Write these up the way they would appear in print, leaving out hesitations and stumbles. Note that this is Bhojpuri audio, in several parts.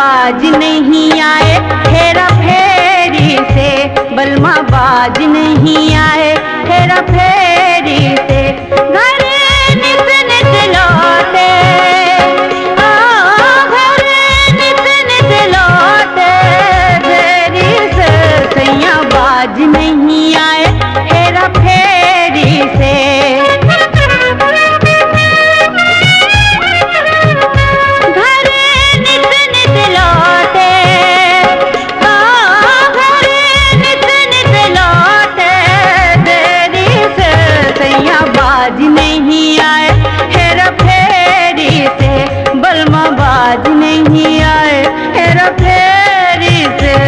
बाज नहीं आए हेरा फेरी से, बलमा बाज नहीं आए हेरा फेरी से। घर नित नित लौटे, घर नित नित लौटे फेरी से, सैया बाज नहीं आए हेरा फेरी से। बाज नहीं आए हेरा फेरी से, बलमा बाज नहीं आए हेरा फेरी से।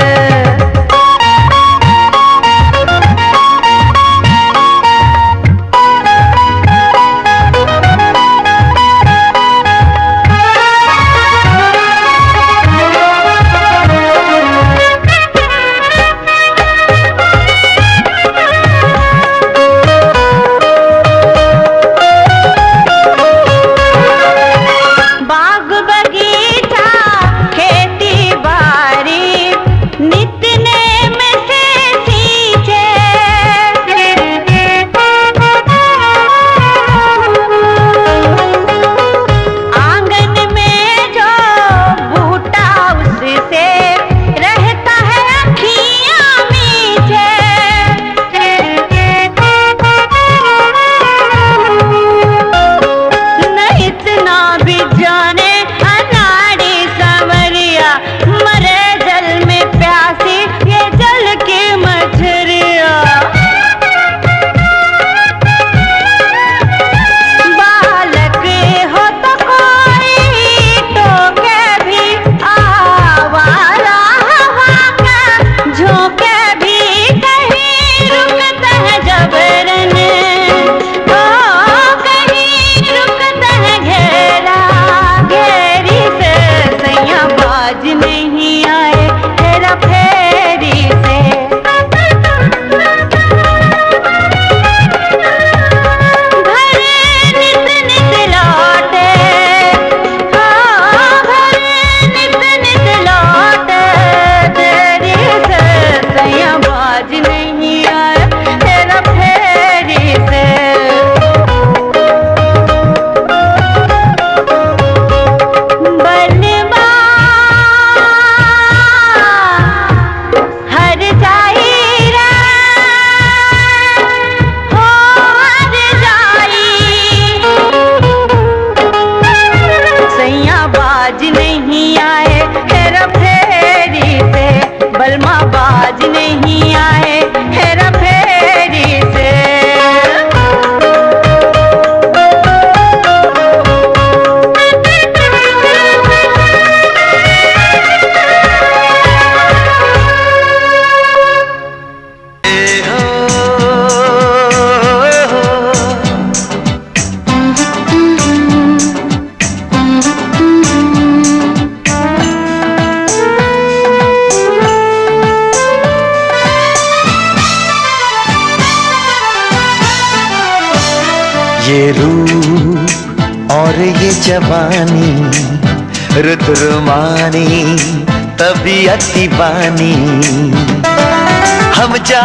बाज नहीं आए हेरा फेरी से, बलमा बाज नहीं आए हेरा फेरी से। ये रूप और ये जवानी, रुत रुमानी तबीयत दीवानी, हम जा